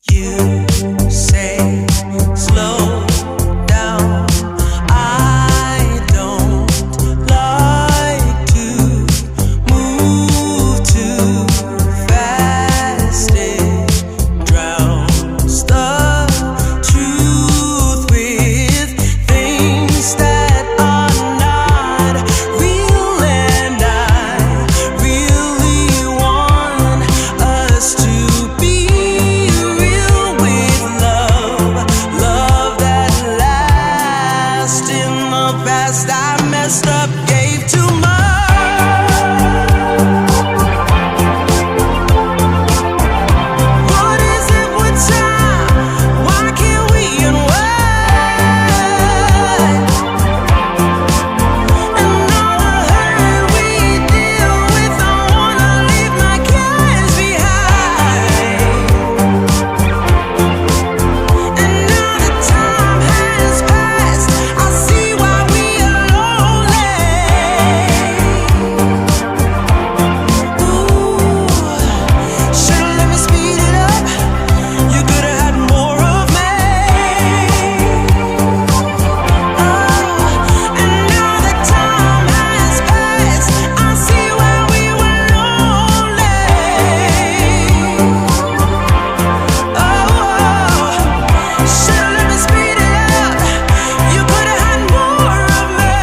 You say slow down. I don't like to move too fast. It drowns the truth with things that are not real, and I really want us to be real with love, love that lasts. In the past I messed up, gave too much. What is it with time? Why can't we unwind? And all the hurt we deal with, I wanna leave my cares behind. And now the time has passed, I see why we are lonely. Ooh, should've let me speed it up. You could've had more of me. And now the time has passed, I see why we were lonely. Should've let me speed it up. You could've had more of me.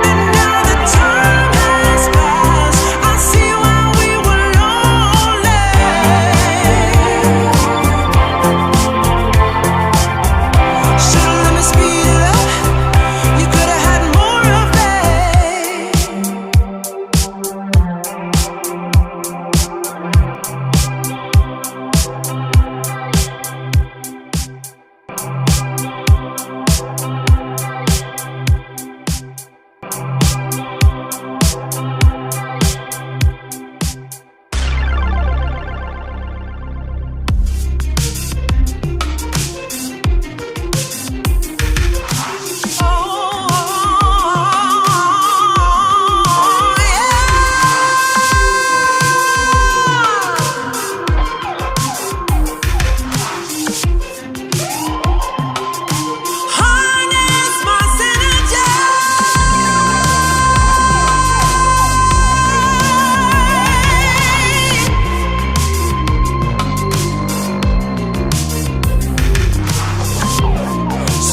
And now the time has passed, I see why we were lonely. Should've let me speed it up. You could've had more of me. Harness my synergy.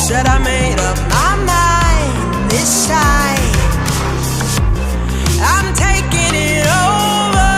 Said I made up my mind this time. I'm taking it over.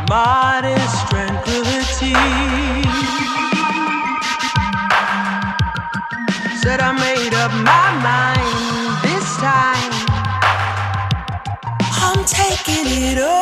Modest tranquility. Said I made up my mind this time. I'm taking it over.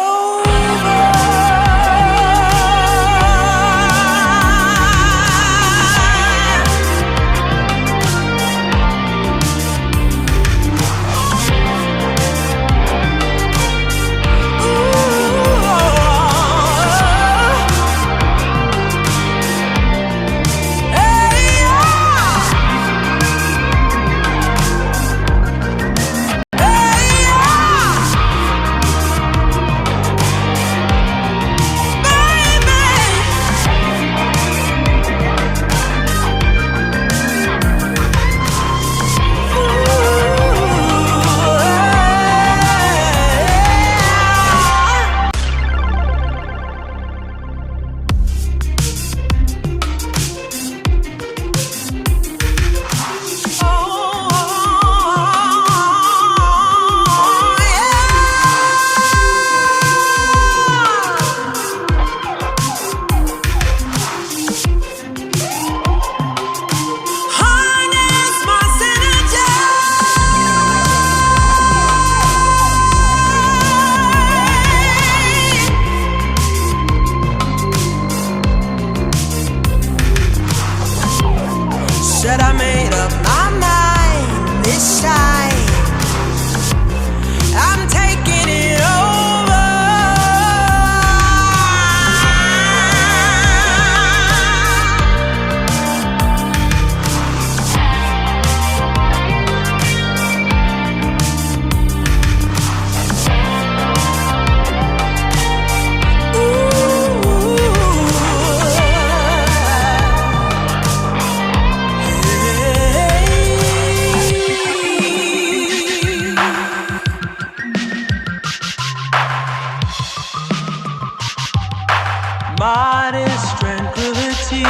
modest tranquility.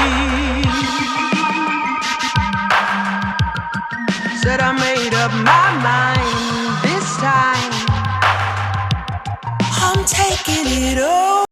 Said I made up my mind this time. I'm taking it all.